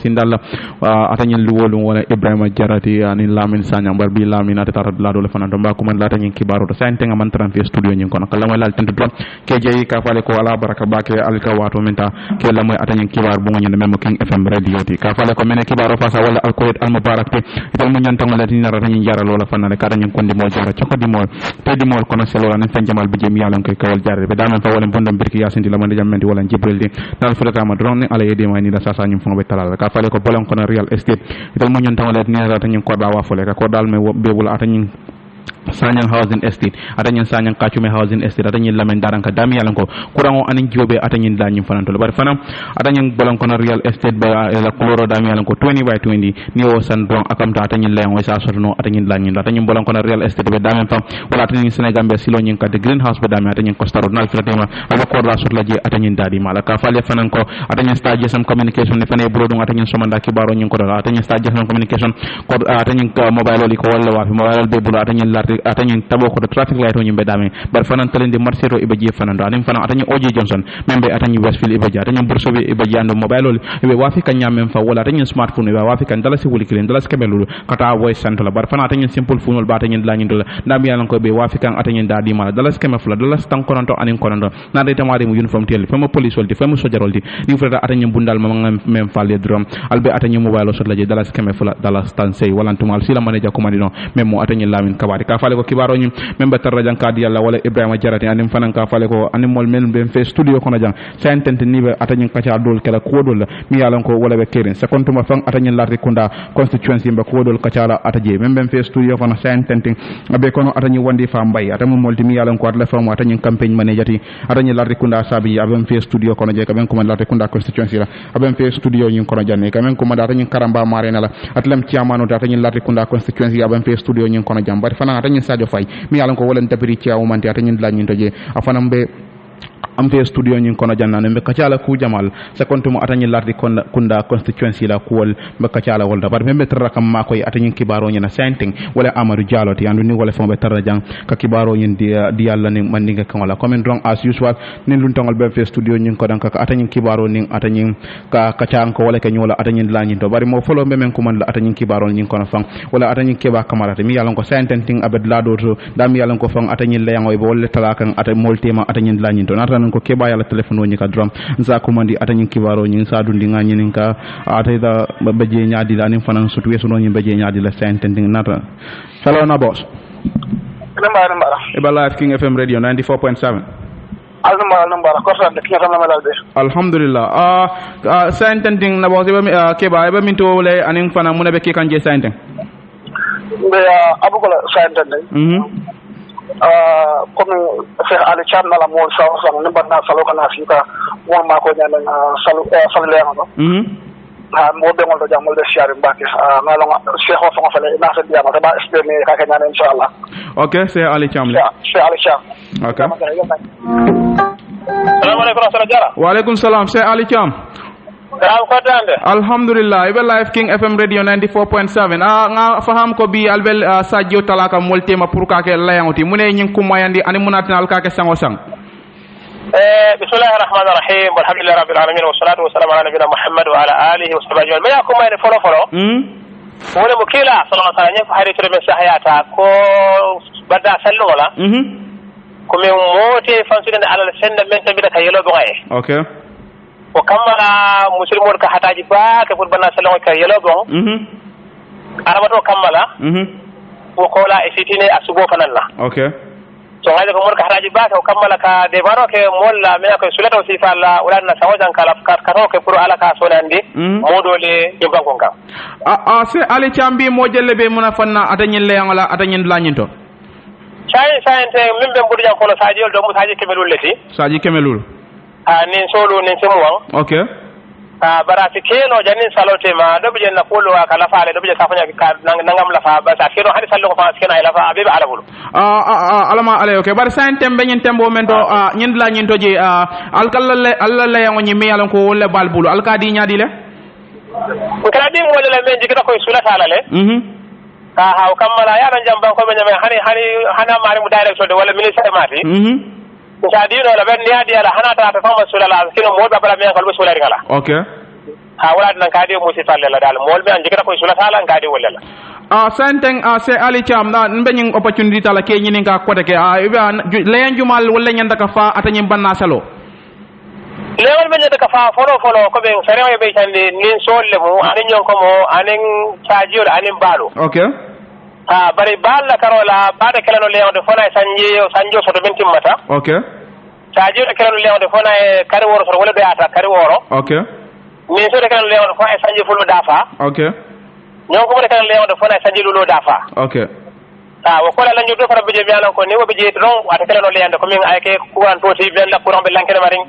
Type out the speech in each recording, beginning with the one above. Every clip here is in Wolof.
sindal atanyin luwolu wala Ibrahima Jarati ani Lamin Sanyang barbi Lamin ata tar la dole fanan ba ko man la tanyin kibaro to sante nga man tran fi studio nyin kono kala lal tentu dron ke jeyi ka fale ko ala baraka bake alka wato menta ke la moy atanyin kibar bu ngani memo King FM radio ti ka fale ko mene kibaro fasa wala alkoyet al mubarak te ital mo nyanta ngala tin ra tanyin jara lola fanan ka tanyin kondi mo jara ci ko di mol te di mol kono selo nan fan jamal bi jemi yalan koy kawal jara be damen fa wala bondam birki yasinti la man jamenti wala jibril di dal fulata ma dron ala yedi ma ni da sasa nyum fo be talal ka fale ko bolon kono real estate ital mo nyanta ngala tin ra tanyin ko da wa fole ka ko dal me bebul atanyin Sanyang housing estate atanyin Sanyang kachume housing estate atanyin lamen daranka dami yalan ko kurango anin jobe atanyin danyin fananto bar fanam atanyin bolon kono real estate ba la koloro dami yalan ko 20 by 20 ni o san don akamta atanyin layon wasa sotono atanyin danyin atanyin bolon kono real estate be damen fam wala atanyin Senegal be silo nyin ka de greenhouse be dami atanyin costaro nal filatema ala ko la sot laje atanyin dadi mala ka fale fanan ko atanyin stage sam communication ne fane brodon atanyin somanda kibaro nyin ko dala atanyin stage sam communication ko atanyin mobile li ko wala wa mobile be bula atanyin atanyin tabo ko traffic light nyimbe dame bar fanan talende marcero ibaji fanando anim fanan atanyin OJ Johnson membe atanyin Westfield ibaji atanyin bursobe ibaji ando mobile be wafi kan nyamem fa wala atanyin smartphone be wafi kan dalasi wuli kilen dalas kebelu kata voice central bar fanan atanyin simple phone ba atanyin lañin dola ndam yalan ko be wafi kan atanyin dadi mala dalas kemefla dalas tan kononto anin konondo na de tamade mu uniform tel fama police wolti fama sojarolti ni frata atanyin bundal mem falle drum albe atanyin mobile so laje dalas kemefla dalas tan sey walantumal sila manager ko madino memo atanyin lamin kabari ka fale ko kibaro nyim membe tarra janka di yalla wala Ibrahima Jarati anim fanan ka fale ko anim mol mel be fe studio kono jang sentente ni be atanyin kacha dol kala ko dol mi yalan ko wala be kerin second ma fang atanyin larti kunda constituency be ko dol kacha la ataje membe fe studio kono sentente be kono atanyin wandi fa mbay atam molti mi yalan ko atla fam atanyin campaign managati atanyin larti kunda sabi abem fe studio kono je kamen ko man larti kunda constituency la abem fe studio nyin kono janne kamen ko man atanyin karamba marena la atlam ciamano atanyin larti kunda constituency abem fe studio nyin kono jam bar fanan atanyin Sadio Faye mi yalan ko wolen tapiri ci awu manti atanyin la nyin toje afanam be am fe studio nyin kono jannane be kacala ku jamal sekonto mo atanyi lardi kunda constituency la kuwol be kacala wolda bar membe tarra kam makoy atanyin kibaro nyina senting wala Amadou Diallo ti andu ni wala fon be tarra jang ka kibaro nyin di yalla ni man ninga kan wala comment wrong as usual nin lun tangol be fe studio nyin ko dan ka atanyin kibaro nin atanyin ka kacang ko wala ka nyola atanyin la nyin to bari mo folo be men ko man la atanyin kibaro nyin kono fang wala atanyin kiba kamarata mi yalla ko senting abed la do to dam yalla ko fang atanyin la yangoy bo wala talakan moltema atanyin la nyin to natan ko keba yala telephone woni ka drum nza ko mandi atanyin kibaro nyin sa dundi nga nyin ka atayda beje nyaadi la nim fanan sutu weso no nyin beje nyaadi la sentending nata hello na boss nambara eba live King FM radio 94.7 nambara ko tan King FM malalbe alhamdulillah sentending na boss keba eba minto wala anin fanan mun be ke kanje sentending be abugola sentending comme Cheikh Ali Cham na la mo sa ne banna salo kana fika mo ma ko nyana salo le ngado mo be ngol do jamol de siar mbake na la Cheikh o fa fele na sa diama ta ba esperne ka ka nyana inshallah okay Cheikh Ali Cham Cheikh Ali Cham okay assalamu alaykum jara wa alaykum salam Cheikh Ali Cham alhamdulillah ibe live King FM radio 94.7 nga faham ko bi albel Sadio talaka moltema pour ka ke layangoti mune nyin kumayandi ani munatina al ka ke sango sang bismillahir rahmanir rahim walhamdulillahi rabbil alamin wassalatu wassalamu ala nabiyina muhammad wa ala alihi wa sahbihi ajma'in ma yakum mayne folo wala mukila sallallahu alaihi wasallam hari tere men sahayata ko badda sallu wala ko men mote fanside ala senda men tabida ka yelo boye okay ko kammala musulmol ka hataji ba ke fut banna sallallahu ka yelo bon arabato kammala ko kola e fitine asugo fanalla okay so hayde ko mol ka hataji ba ko kammala ka de baro ke molla me ko sulata sifa Allah wala na sawajan kala ka to ke pour ala ka sonandi modole e bangon ka se ali chambi mo jelle be muna fanna atanyin le ngala atanyin lanyinto sai te min be mbudu jam ko saji do mo saji kemelul leti saji kemelul nin solo nin semuwan okay barati keno janin salote ma do be na polo ka la faale do be safanya ka nangam la fa ba sa keno hadi sallo ko fa kena ila fa abiba ala bulu alama ale okay bar sain tembe nyen tembo men do nyen la nyen toje alkalla alla la yango nyi mi yalan ko wolle balbulu alkadi nyaadi le ko kala di mo le men jigita ko sulata ala le ka ha kamala ya ran jamba ko be nyame hani mari mu director de wala ministre mati sadino la ben niadi ala hana ta fama sulala kino mo ba bala men ko sulari kala okay ha wala nan kadi mo si falle la dal mol be anje ko sula sala ngadi wala la santeng se Ali Cham na mbeñing opportunity tala ke ñini ka kote ke leyan jumal wala ñanda ka fa atanyim banna salo lewal men de ka fa folo ko be fere be tande nin solle mo anen ñon ko mo anen tajio anen balo okay bari balla karola bada kelano leewde fona sanjo soto ben timmata okay tajio de kelano leewde fona e kari woro soto wala be ata kari woro okay min so de kelano leewde fona e sanjo fulo dafa okay ñon ko de kelano leewde fona e sanjo lulo dafa okay wo ko la lañu do fara bije bialan ko ni wo bije don ata kelano leewde ko min ay ke kuran to ti ben la kuran be lankene maring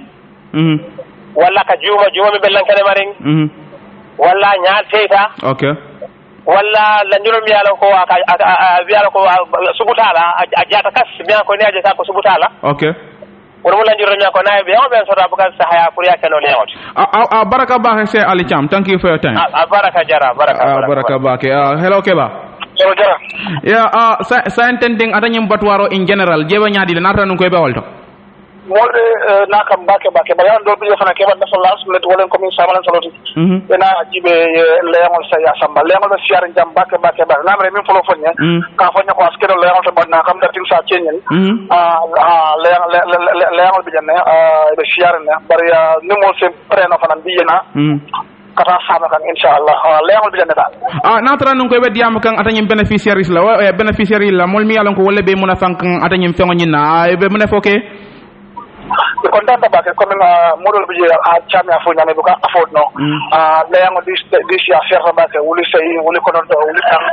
wala ka juma mi be lankene maring wala nyaal teeta okay walla lanjuro mi yalo ko wiyalo ko subutala a jata kas bien ko neje ta ko subutala okay wala lanjuro mi ko nay be on ben sota bugal sahaya pour yakeno leewot baraka ba se Ali Cham, thank you for your time baraka jara baraka ba ke hello Keba hello jara sa entending atanyim batwaro in general jeba nyaadi le nata nun ko be wolto molde nakam bake ba yan do biyo fana keba national assemblée wala commune samalan saloti ena jibe leemol sa ya samba leemol siar jam bake ba namre min folo fonya ka fonya ko askero leemol to badna kam datin sa cenyen leemol bi janne be siar ne bari nimo se preno fana biyena kata sama kan inshallah leemol bi janne dal natra nun ko be diam kan atanyim beneficiaries la beneficiary la mol mi yalon ko wala be muna fank atanyim fengo nyina be muna foke ko ndanda ba ke comme modol bi a chami afo nyame buka afford no leyango dis ya faire ba ke wuli sey wuli ko non wuli tan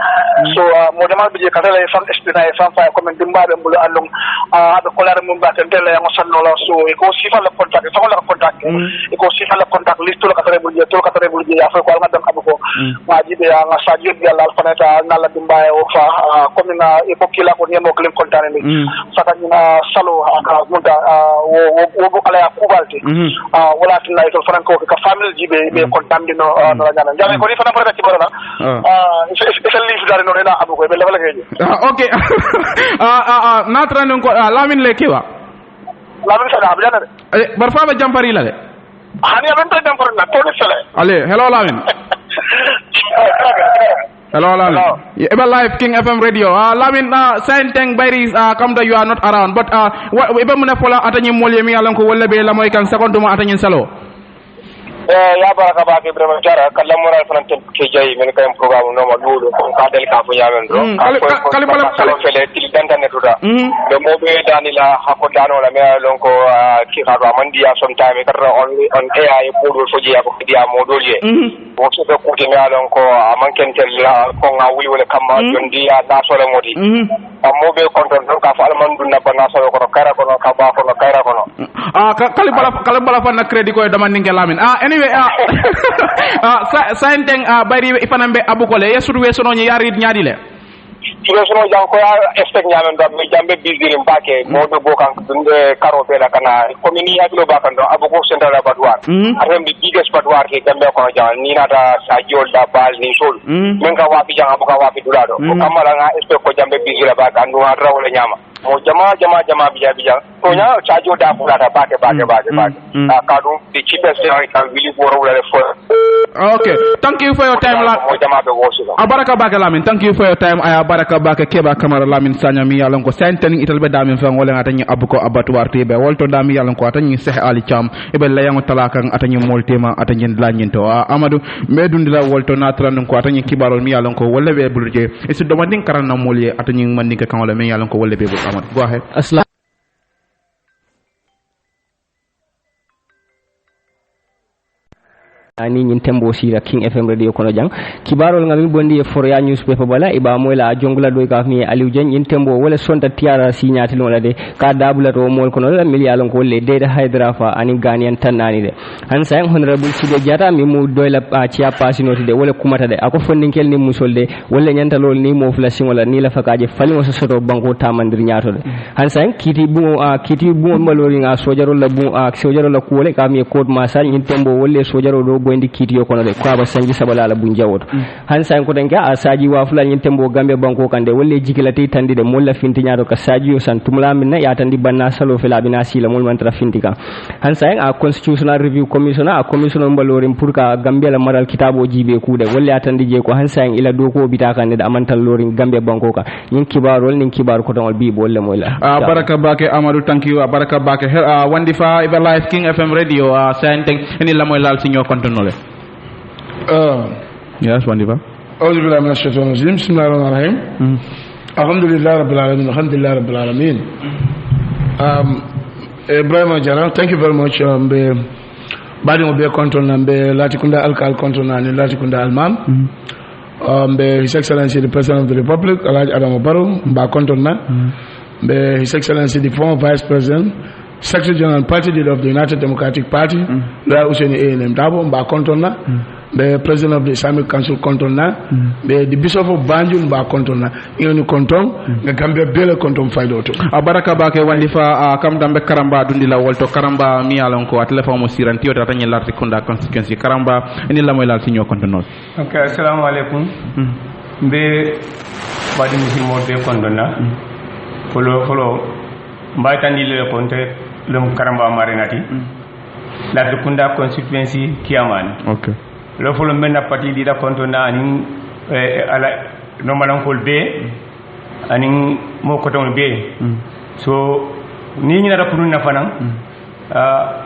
so modama bi ka tele fan espina e fan fa comme dimbabe mbulu allum be kolare mum ba ke tele yango sanno la so e ko sifa le contact fa la contact e ko sifa le contact liste to ka tele bu je ya fa ko ngadam abuko waji be nga saji bi Allah fanata nala dimbaye o fa comme na e ko kila ko nyemo klim kontane ni saka ni salo aka munda wo ala ya kubalti wala tinna to franco ka family jibe be kontamdi no no nyana jame ko ni fana pare ci borona especially life dare no ena abu ko be level keje okay natra non ko lamin le kewa lamin sada abjana de bar fa ba jampari la de hani aben to jampari na to sele ale hello lamin hello Lamin. Eba live King FM radio. Lamin Sainteng Bayris come that you are not around. But eba muna fola atanyi molye mi alanko wala be la moy kan second mo atanyi salo. ya baraka ba ke Ibrahima Jara kala moral fran ten ke jay men kay programme no ma dulo ko ka del ka fu yamen do kala fele til danta ne tuda do mo be danila hako dano la me lonko ki ka do mandi ya sometime kar on AI pour fo ji ya ko dia mo dolye wo ke ko ke me lonko amanken tel la ko nga wuli wala kamba jondi ya da sole modi mo be konton do ka fa almandu na bana so ko kara ko ka ba ko kara ko kala bala fa na credit ko dama ninge Lamin anyway Sainteng bari ifanambe abukole yesuru wesono nyari nyaadi le sono jang ko expect nyamen do jambe bizirim bake modo bokan dunde karo bela kana komini haklo bakan do abuko central badwar arem di biggest badwar ke jambe ko jang ni nata sa jol da bal ni sol men ka wafi jang abuka wafi dulado ko kamala nga expect ko jambe bizira bakan do atra wala nyama mo jama bija to nya sa jol da bulata bake kadu the cheapest I can really borrow for okay thank you for your time mo jama be wosu abaraka bake Lamin thank you for your time baraka baka keba kamara Lamin Sanya mi yalon ko senten ital be damin fan wala atani abuko abattoir tebe wolto dami yalon ko atani Cheikh Ali Cham e be layango talakan atani moltema atani lañinto Amadou medundila wolto natran ko atani kibarol mi yalon ko wala be bulje e su do mandin karanna molye atani mandinka kan wala mi yalon ko wala be bu Amadou go ahead ani nyin tembo sira King FM radio kono jang kibarol ngami bondi e Foroyaa newspaper bala iba moyla jongula do ka mi Aliou Dieng nyin tembo wala sonta tiara signati wala de ka dabula to mol kono la miliyalon ko le de Haidara fa ani Ganian tanani de han sayang honorable Sidi Diata mi mu doyla cia pasinoti de wala kumata de ako fondinkel ni musolde wala nyanta lol ni mo flash wala ni la fakaje fali mo soto banko tamandir nyaato de han sayang kiti bu malori nga sojaro la bu sojaro la ko le ka mi code ma sa nyin tembo wala sojaro do bondi kiti yo kono de ko aba sanji sabala la bunjawot han sa ko den ga saji wa fula nyin tembo gambe banko kande wolle jikilati tandi de molla finti nyaado ka saji yo san tumla minna ya tandi banna salo fela bina sila mol man tra finti ka han sa a constitutional review commission a commission mbalorim pour ka gambe la maral kitabo jibe kude wolle ya tandi je ko han sa ila doko bita kan de amantal lorin gambe banko ka nyin kibarol nin kibar ko don bi bolle mola baraka bake Amadou thank you baraka bake Wandifa Iba Live King FM radio senteng ini la moy lal sinyo kontonole yes Wandifa أعوذ بالله من الشيطان الرجيم بسم الله الرحمن الرحيم الحمد لله رب العالمين الحمد لله رب العالمين Ibrahima Jara thank you very much be badi mo be control na be Latikunda alkal control na ni Latikunda almam be His Excellency the President of the Republic Alhaji Adama Barrow ba control na be His Excellency the former Vice President Secretary General Party Leader of the United Democratic Party Lawyer Ouseni A.N.M. Dabo ba control na the President of the Islamic Council control na the Bishop of Banjul ba control na ngeni control nga Gambia bele control faydo to baraka bake Wandifa kam dambe karamba dundi la wolto karamba mi alon ko atele fa mo siranti o tata nyi Latikunda constituency karamba ini la moy lal sinyo kontonol okay assalamu alaikum be badi muslimo be kondona folo mbay tandi le konte lum karamba marinati Latikunda constituency kiamani okay lo folo menna parti di da kontona ani ala no malankol be ani mo koton be so ni na rapunu na fanan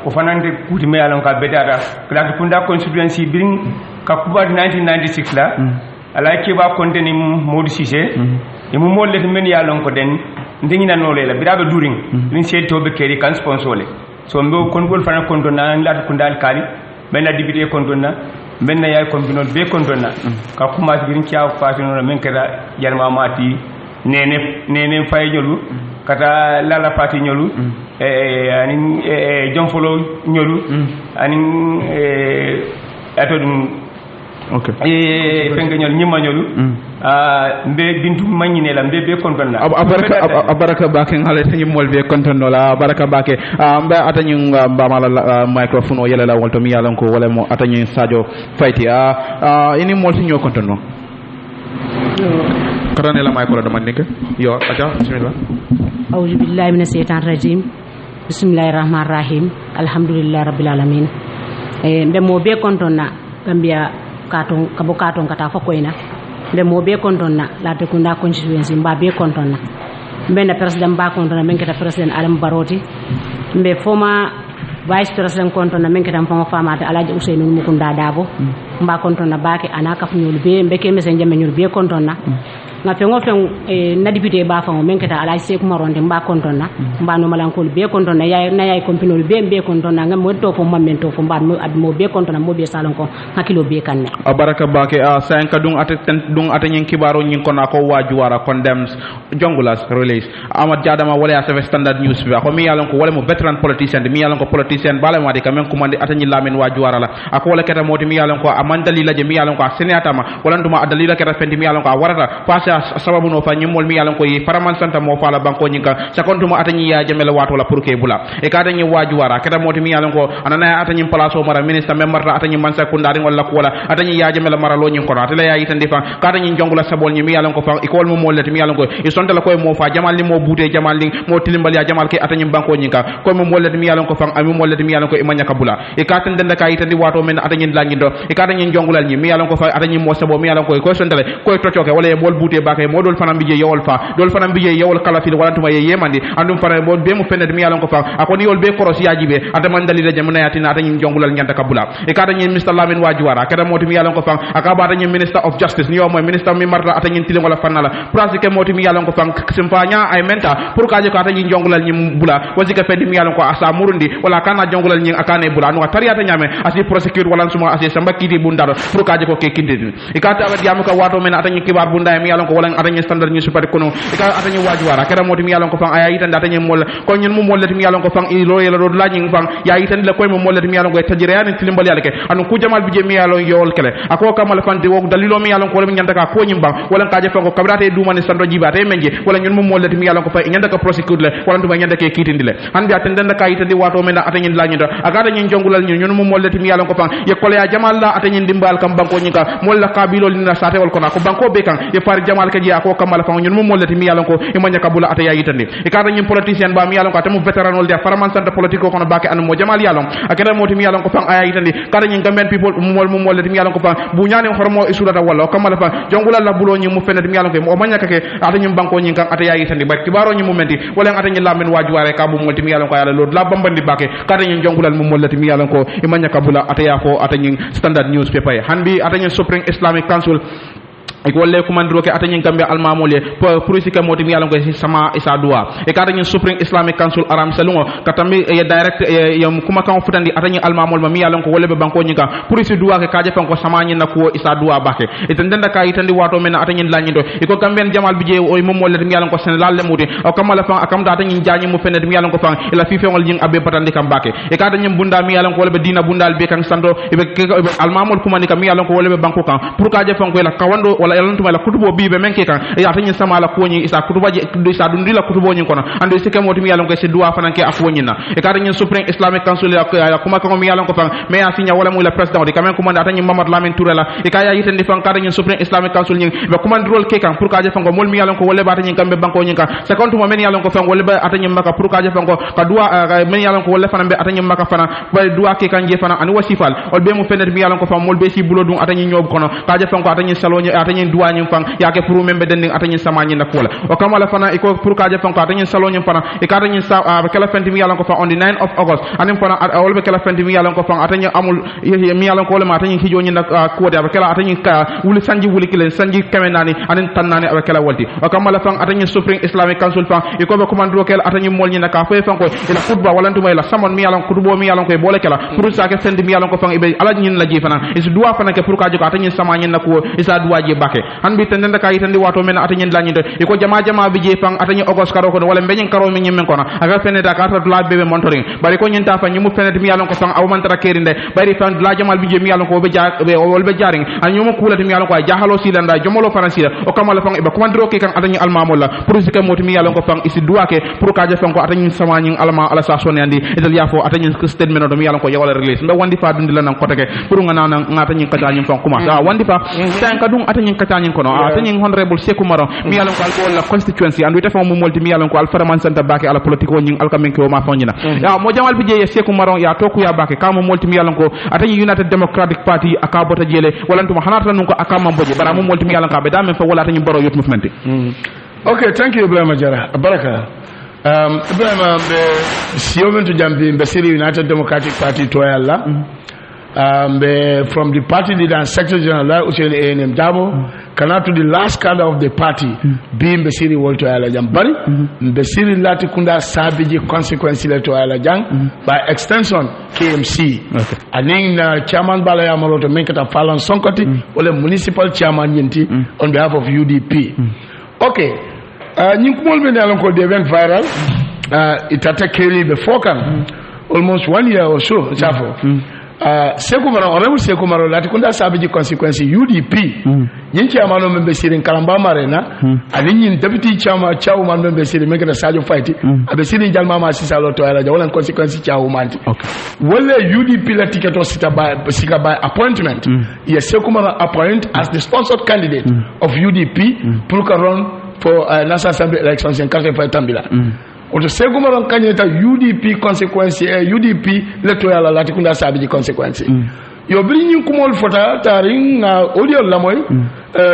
o fanande kuti me alon ka bedata Latikunda constituency birin ka kuba 1996 la ala ke ba konte ni Modou Cissé e mo molle men ya lon ko den ndingina no lela birabe during min selto be keri kan sponsole so mbo kon gol fana kontona Latikunda alkali benna député kontona benna yaay kombinol be kontona ka kuma girin kiaw fatino men kada jarma mati nene fay ñolu kata lala pati ñolu ani jomfolo ñolu ani atodum okay fenga ñol ñima ñolu mbe bintu mañine la mbe be kontonna baraka bake ngale tan mol be kontonno la baraka bake mbe atani ba mala microphone o yele la wolto mi yalan ko wala mo atani Sadio Fayti ini mol sinyo kontonno karane la micro do manike yo aja bismillah a'udhu billahi minash shaitanir rajim bismillahir rahmanir rahim alhamdulillahi rabbil alamin mbe mo be kontonna Gambia katon kabo katon kata fakoyna mbe mo be kontonna Latikunda constituency mba be kontonna mbe na president ba kontonna men keta president Adam Baroti mbe former vice president kontonna men keta fama famata Alhaji Ouseni Mukunda Dabo mba kontonna bake anaka funyul be mbe ke mesen jamme nyul be kontonna nga fengo fen na député ba fango men keta Alhaji Sekou Maronde mba kontonna mba no malankol be kontonna yaay kompinol be kontonna nga mo to fo mammen to fo mba mo be kontonna mo be salon ko hakilo be kanne baraka bake sanka dung atenyen kibaro nyin kona ko wajuwara condemns jongulas release Amad Jadama wala ya save standard news bi ko mi yalon ko wala mo veteran politician mi yalon ko politician bala ma de kamen commande atanyi lamen wajuwara la ako wala keta moti mi yalon ko amandali la je mi yalon ko senatama wala nduma adalila keta fendi mi yalon ko warata pasa sababu no fa nyimol mi yalon ko yi faraman santa mo fala banko nyinka sakontuma atanyi ya jamela wato la pour que bula e ka tanyi wajuwara keta moti mi yalon ko anana atanyi place o mara ministre memmarta atanyi mansa kundari wala ko wala atanyi ya jamela mara lo nyin ko atela ya yitande fa ka tanyi jongula sabol nyi mi yalon ko fa ikol mo mollete mi yalon ko e sonta la koy mo fa jamal ni mo bute jamal ni mo tilimbal ya jamal ke atanyi banko nyinka ko mo mollete mi yalon ko fa ami mollete mi yalon ko e manya kabula e ka tan denda ka yitande wato men atanyi langindo e ka tanyi jongulal nyi mi yalon ko fa atanyi mo sabo mi yalon ko sontale ko tocoke wala e bol bute bakay mo dol fanam biye yewol fa dol fanam biye yewol kala fi wala tuma ye yemandi andum fara bo be mo fenede mi yalon ko fa akoni yol be koros yajibe adaman dalila jamna yatina atanyi jongulal nyanta kabula e ka tanyi Mr Lamin wajuwara kada moti mi yalon ko fa akaba atanyi minister of justice ni o mo minister mi marta atanyi tilim wala fanala pratique moti mi yalon ko fa simpanya ay menta pour ka je ko atanyi jongulal nyi bula wasika fedi mi yalon ko asa murundi wala kana jongulal nyi akane bula no tariyata nyame asi prosecute wala suma asi samba kiti bundaro pour kaje ko ke kindini ikata awet yamu ka wato men atani kibar bunda mi yalon ko wala atani standard ñu super kono ika atani waju wara kera moti mi yalon ko fang aya itande atani mol ko ñun mu mollati mi yalon ko fang i lo yela do lañi fang ya itande la koy mo mollati mi yalon ko tajire yani tilimbal yalla ke anu ku jamal bi je mi yalon yol kele ako kamal fante wo dalilo mi yalon ko wala mi ñanta ka ko ñim bang wala kaje fango kabrate du man stando jibate menje wala ñun mu mollati mi yalon ko fay ñanta ka prosecute le wala duma ñanta ke kitindi le hande atende ka itande wato men atani lañi do agada ñun jongulal ñun mu mollati mi yalon ko fang ye kole ya jamal la atani dimbal kam banko ñika molla kabilo lina sate wal kona ko banko be kan ye far jamal ka ji ako kamal fang ñun mu mollati mi yalon ko e manya kabula ata ya yitande e kada ñun politicien ba mi yalon ko atamu veteran wol de faraman sante politique ko no bake an mo jamal yalon akada moti mi yalon ko fang aya yitande kada ñun gamben people mu mollati mi yalon ko fang bu ñane hormo e sulata wala kamal fang jongulal la bulo ñi mu fenati mi yalon ko o manya kake ata ñun banko ñi kan ata ya yitande ba kibaro ñi mu menti wala ata ñi lamen waju ware ka bu molti mi yalon ko yalla lod la bambandi bake kada ñun jongulal mu mollati mi yalon ko e manya kabula ata ya fo ata ñi standard newspaper hanbi ata ñi Supreme Islamic Council e wolle ko mandiro ke atanyen kambe almamole police ka moti mi yalan ko sama isa dua e ka atanyen Supreme Islamic Council aram salungo katami e direct e kuma kan futandi atanyen almamol mi yalan ko wolle be banko nyika police dua ke kaje fanko sama nyin nako isa dua bake e tendenda ka itandi wato men atanyen lanyindo e ko kamben jamal bije o mo molle mi yalan ko senal le mudi o kamala fan akam da atanyen jaanyi mu fened mi yalan ko fan ila fi fengol jing abbe patandi kam bake e ka atanyen bunda mi yalan ko wolle be dina bundal be kan sando e be almamol kuma ni kam mi yalan ko wolle be banko kan pour kaje fanko ila kawando yalantuma la kutubo bibe menke kan e atanya sama la koni isa kutuba je isa dundi la kutubo nyin kono ando se kemo timi yalon ko se duwa fananke afwonyin na e ka tanya Supreme Islamic Council ya kuma ko mi yalon ko fan me ya sinya wala mu la president de kamen kuma atanya Mamad Lamin Touré la e ka ya yitende fan ka tanya Supreme Islamic Council nyin be kuma role ke kan pour ka je fango mol mi yalon ko wolle ba tanya kambe banko nyin kan second mo men yalon ko fan wolle ba atanya maka pour ka je fango ka duwa men yalon ko wolle fanambe atanya maka fana ba duwa ke kan je fana an wasifal ol be mu fenet mi yalon ko fan mol be si bulo dum atanya nyob kono ka je fango atanya salonya atanya duwa fang yake pour membe den atany sama nyi nakola o kamala fana iko pour kaje fang ko atany salo nyam fana e ka atany sa kala fenti mi yalan ko fa on the 9th of August anim fana olbe kala fenti mi yalan ko fang atany amul mi yalan ko le ma atany hijo nyi nak ko de kala atany ka wuli sanji wuli kilen sanji kamenani anin tannani abe kala walti o kamala fang atany Supreme Islamic Council fang iko be commandro kel atany mol nyi naka fe fang ko ila khutba wala ntuma ila samon mi yalan kutubo mi yalan ko bole kala pour sa ke fenti mi yalan ko fang ibe ala nyi la ji fana is duwa fana ke pour kaje ko atany sama nyi nako isa duwa je bake hanbi tendenda ka yitandi wato men atanyen lañindo e ko jama bi je fang atanyen ogos karo ko wala mbeñen karo mi nyimmen kono aga feneta ka ta la bebe monitoring bari ko nyenta fa nyimu fenet mi yalon ko fang aw man tara kerinde bari fan la jamal bi je mi yalon ko be jaring an nyumo kulati mi yalon ko jahalo silanda jomolo faransila o kamala fang e ba commandro ke kan atanyen almamol la pour ce que moti mi yalon ko fang isi duake pour ka je fang ko atanyen sama nyin alma ala sa sonni andi etal yafo atanyen statement do mi yalon ko yawala release mbe wandi fa dundi la nan ko take pour ngana atanyen kata nyim fang kuma wandi fa tan ka dum atanyen kata nyin kono atanyen honorable Sekou Maron mi yalon ko alko la constituency andu tefa mo molti mi yalon ko alfaraman santa bake ala politique o nyin alkamen ko ma fonyina ya mo jamal bi je Sekou Maron ya toku ya bake kamo molti mi yalon ko atani United Democratic Party aka bota jele wala ntuma hanata nun ko aka mamboje bara mo molti mi yalon ka be damen fa wala tani baro youth movement okay thank you Ibrahima Jara baraka Ibrahima be siyomen to jambi be siri United Democratic Party to yalla from the party leader and secretary general Usain A&M Dabo cannot to the last cadre of the party being Besiri Walto Alajang Bari Besiri Lati Kunda Sabiji consequence to Alajang by extension KMC and then chairman Balaya Maloto Menkata Falon Sonkoti or the municipal chairman Yenti on behalf of UDP okay Ninkumol Menalonko they went viral it attacked before almost 1 year or so Sekou Maron honorable Sekou Maron lati kunda sabiji consequence UDP nyinchi amano membe sirin Kalamba Marena ani nyin deputy chairman membe sirin mekata Sadio Fayti abe sirin jalma ma sisa loto ala wala consequence chairman wala UDP la ticket o sita by appointment yes Sekou Maron appoint as the sponsored candidate of UDP pour run for National Assembly elections in Kasefai Tambila oto Sekou Maron kanyeta UDP consequence UDP electoral lati kunda sabiji consequence yo bring kumol fota taring audio lamoy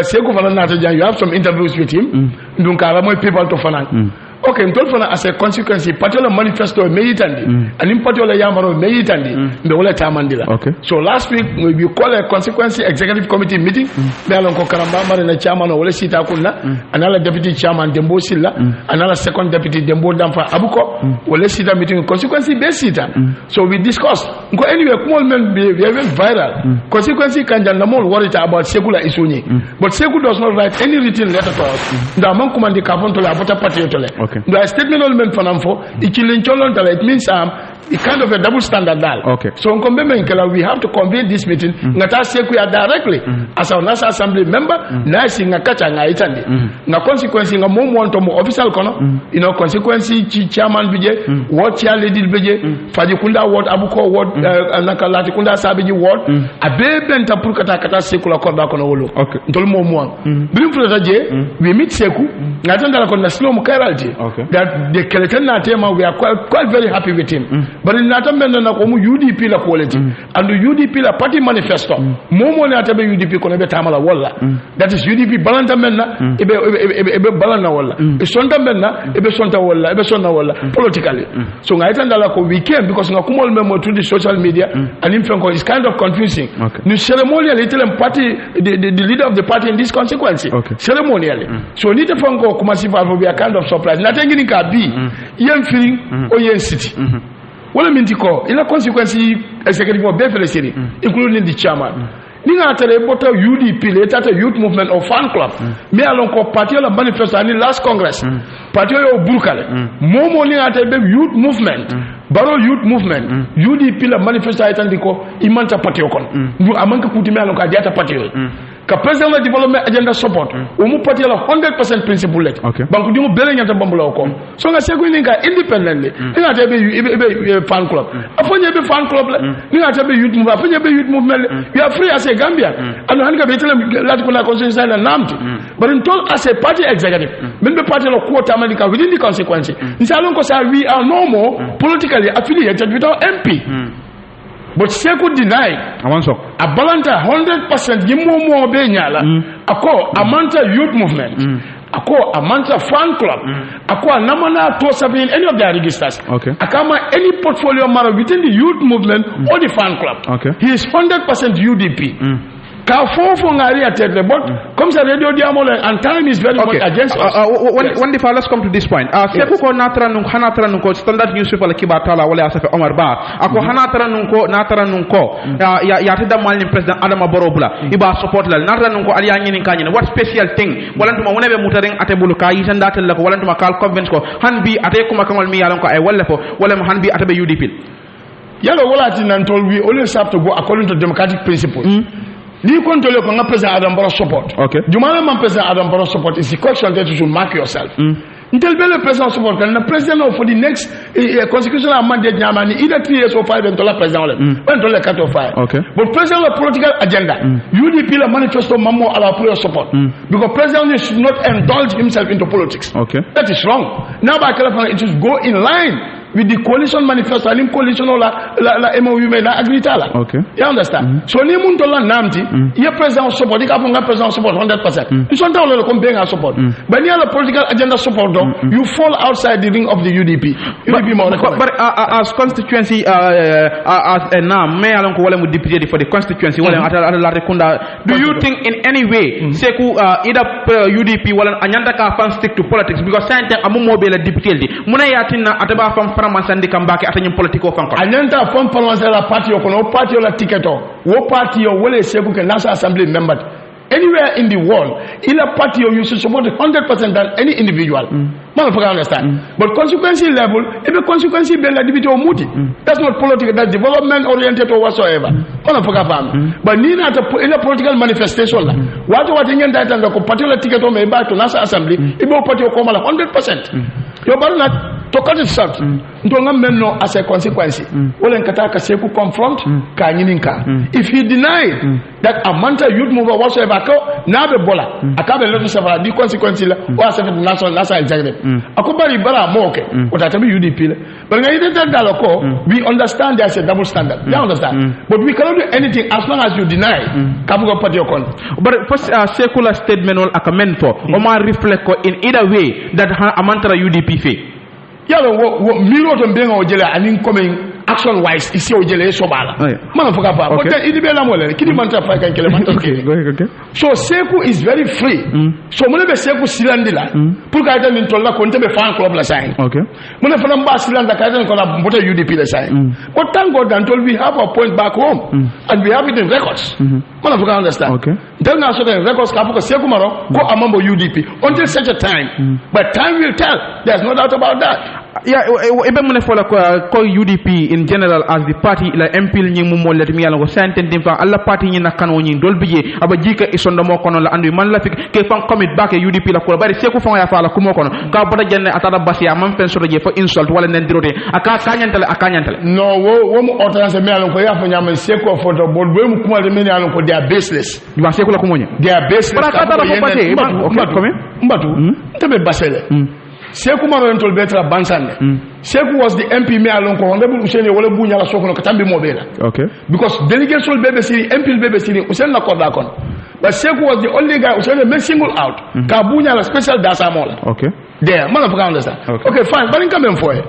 Sekou Maron nata jan you have some interviews with him donc ala moy people to fanan okay ntol fana as a consequence patiola manifesto meyitandi anim patiola yamaro meyitandi mbe wala tamandila okay so last week we call a consequence executive committee meeting be alon ko Karamba mare na chairman wala sita kunna anala deputy chairman Dembo Silla anala second deputy Dembo Damfa Abuko wala sita meeting consequence be sita so we discussed Nko anyway kumol men be very viral. Consequences can janamol worry about secular isuni. But Seku does not write any written letter to us. The among command the carbon to la party to le. The statement all men fanamfo, it means a kind of a double standard dal. So we have to convene this meeting. Ngata Seku directly as our national assembly member, nice in a kacha ngaitandi. Na consequence in a moment to official kono, you know, consequence chairman bije, what chair lady bije, Fajikunda ward, Abuko ward, Nakalatikunda Sabiji ward, a baby and Tapukata Kata Sekula Koba Kono. Ntolmo mwa. Bring for the we meet Seku, Natanda Kona slow Mukaralji. That the Keletana tema we are quite very happy with him. But in Natamenda Nakomu UDP la quality and the UDP la party manifesto. Momo Natabe UDP Konebe Tamala Walla. That is UDP Balantamena, Ebe Balana Walla. Sonta Mena, Ebe Sonta Walla, Ebe Sona Walla, politically. So Naitandalako we came because Nakumal memo through the social media and info is kind of confusing. The ceremonially tell them party the leader of the party in this consequence. Ceremonially. So need to phone call Kumasifa will be a kind of surprise. Nothing in Kabi, Yen feeling or Yen city. Well, I mean, in a consequence, executive of Beverly City, including the chairman. Ninga atele bota UDP later to youth movement or fan club. Me along ko party la manifesto ani last congress. Party yo burkale. Momo ninga atele youth movement. Baro youth movement. UDP la manifesto itandiko imanta party okon. Ndu amanka kuti me along ka diata party yo. Ka president la development agenda support. Umu party la 100% principle let. Banku dingo bele nyata bambula okon. So nga sego ninga independently. Ninga atele fan club. Afonye be fan club la. Ninga atele youth movement. Afonye be youth movement. You are free as a Gambia. And hanga betele latikuna constitution na namti. But in total as a party executive, when the party lo quota America within the consequence. Nsalonko say we are no more politically affiliated with our MP. But Seku denied. A balanta 100% Yimumo Benyala. Ako Amanta Youth Movement. Ako Amanta Fan Club. Ako Namana Tosabi in any of their registers. Akama any portfolio matter within the youth movement or the fan club. He is 100% UDP. But comes a radio diamond and time is very much against us. Let's come to this point. Seku natara nunko standard newspaper like Kibatala wale asafe Omar Ba. Ako hanatara nunko ya tida malin president Adama Barrow iba support la natara nunko aliyanyi ninkanyine. What special thing? Walantuma whenever mutaring atebulu ka yisandate lako walantuma kal convince ko hanbi ate kuma kamal mi yalanko ay walefo walem hanbi atebe UDP. Yalo wala tinantol we always have to go according to democratic principles. Ni control ko President Adam Barrow support. Jumala man President Adam Barrow support is the question that you should mark yourself. Until the president support and the president for the next constitutional mandate nyamani either 3 years or 5 and dollar president when dollar cut off 5. But president of political agenda UDP la manifesto mamo ala prayer support because president should not indulge himself into politics. That is wrong. Now by it should go in line with the coalition manifesto and coalition la MOU na agritala. You understand? So ni muntu la namti ye president support ikapunga president support 100%. You don't know compare support. But ni ala political agenda support you fall outside the ring of the UDP. But as constituency as a name me alon ko wala mu deputy for the constituency wala la rekunda do you think in any way Seku either UDP wala anyanda ka fan stick to politics because sante amumo be la deputy muna yatina ataba fam masandi kambake atanyum politiko fanko anenta fam parlement la party okono party la ticket wo party yo wole Seku ke national assembly member anywhere in the world in a party you should support 100% than any individual. Motherfucker understand. But consequency level, if a consequency be la debate or muti, that's not political, that's development oriented or whatsoever. Motherfucker fam. But in a political manifestation, what in your data and the particular ticket on me back to national assembly, if you party come 100%. You're not to cut itself. Don't know as a consequence. Well, in Kataka Seku confront Kanyininka. If he denied that Amanta youth mover whatsoever, now the bola, I can't be looking for the consequence was national executive. Akubari bara moke, what I tell you UDP. But we understand there's a double standard. You understand? But we cannot do anything as long as you deny Kabuga Party Okon. But first secular statement will commend for Omar reflect in either way that Amantara UDP fee. Yalo wo miro to mbenga ojela anin coming action wise ici au jele sobala man foka pa but then it be la mole kidi man ta fa kan kele man okay so Seku is very free so mo le be Seku silandi la pour ka ta min tolla ko nte be fan club la sai okay mo ne fana ba silanda ka ta ko la mbota UDP la sai but thank God until we have a point back home and we have it in records man foka understand okay then na so the records ka foka Seku Maro go amambo UDP until such a time but time will tell there's no doubt about that. Yeah, ebe mune fola ko UDP in general as the party la MPL nyi mu mollet mi yalla ko senten dim fa alla party nyi nakano nyi dol biye aba jika isondo mo kono la andu man la fik ke fan commit back UDP la ko bari Seku fa ya fa la kumo kono ka bada jenne atada basia man fen so je fa insult wala nen dirote aka kanyantale no wo mu ordonnance mi yalla ko ya fa nyama Seku photo board bo mu kuma de mi yalla ko they are baseless ba Seku la kumo nyi they are baseless para ka tara mo passé okay mbatu tebe basele Seku Maro entol betra bansande Seku was the MP me alon ko ngabul Useni wala bunya la sokono katambi mobela okay because delegation bebe siri MP bebe siri Useni na korda kon but Seku was the only guy Useni me single out ka bunya la special dasa mola okay there man of understand okay fine bari quand même foye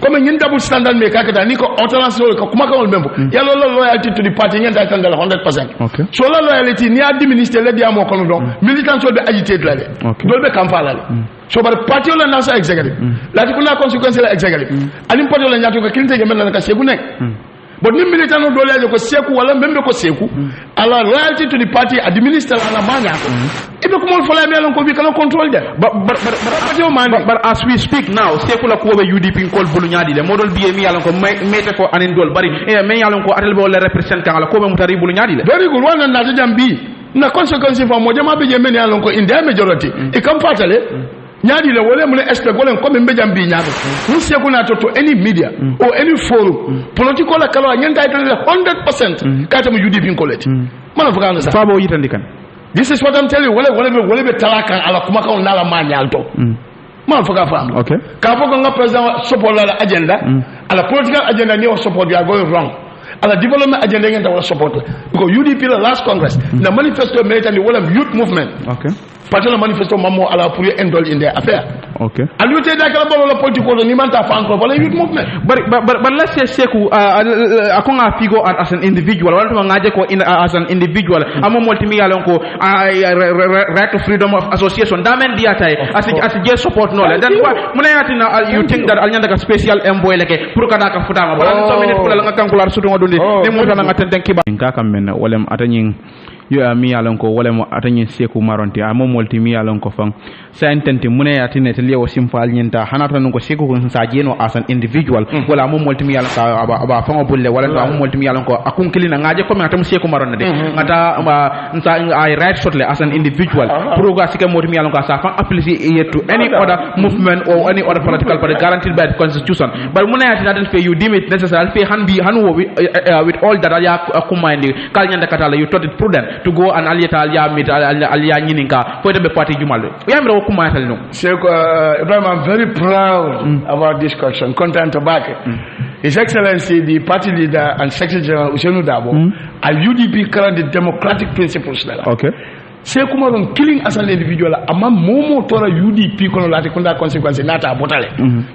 comme ñin double standard me kakata ni ko alternance ko kuma ko membo ya lo loyalty to the party ñen tay tangal 100% okay so la loyalty ni administer le dia mo kono don militant so be agité la le dol be kam fala le so bar party la nasa executive la ko na consequence la executive alim party la ñato ko kilinte men la ka Seku nek but ni militant no dole ko Seku wala membe ko Seku ala loyalty to the party administer ala manya ko ibe ko mo fola me lon ko bi kala control de but as we speak now Seku la ko be UDP ko bulu nyaadi le modol biye mi yalon ko mete ko anin dol bari e me yalon ko atel be wala represent kan ala ko be mutari bulu nyaadi le very good one na jambi na consequence for mo jama be je men yalon ko in their majority e kam fatale nyaadi le wole mun expect wole ko be jambi nyaado ni Seku na to any media or any forum political la kala nyanta ite 100% kata mo UDP ko leti man fa kan sa fabo yitandi kan this is what I'm telling you wole be talaka ala kuma ka nala manyalto man fa ka fam okay ka fo ko nga president support la agenda ala political agenda ni o support you are going wrong ala development agenda ngenta wala support because UDP la last congress the manifesto made and the whole youth movement okay parti la manifesto mamo ala pour indol in their affaire okay aluté da kala bolo la politique ni manta fa encore wala youth movement but let's say Seku akonga figo as an individual wala to ngaje ko as an individual amo multi yalon ko right to freedom of association da men diata as je support no then muna yatina you think that alnyanda ka special envoy leke pour kana ka futama bala 2 minutes pour la kankular sutu ngodundi ne mo tan ngaten kiba ka kam men wolem atanyin yo mi yalon ko wala mo atanyin Seku maronti amo multi mi yalon ko fam sa ententi mune yatine te lewo simfal nyinta hanata non ko Seku ko sa jeno as an individual wala mo multi mi yalon ka aba fango bulle wala to amo multi mi yalon ko akun kilina ngaje ko mi atam Seku maronde ngata nsa I right shortly as an individual proga sike multi mi yalon ka sa fan apply to any other movement or any other political party guaranteed by the constitution but mune yatina den fe you deem it necessary fe han wo with all that ya kumandi kal nyanda katala you thought it prudent to go and aliyata aliyamit aliya nyininka for the party jumal yamre ko kuma tal no Seku Ibrahim, I'm very proud about this question content back His Excellency the party leader and Secretary General Usenu Dabo and UDP current the democratic principles okay Seku Maro killing as an individual ama momo tora UDP kono lati kunda consequence nata botale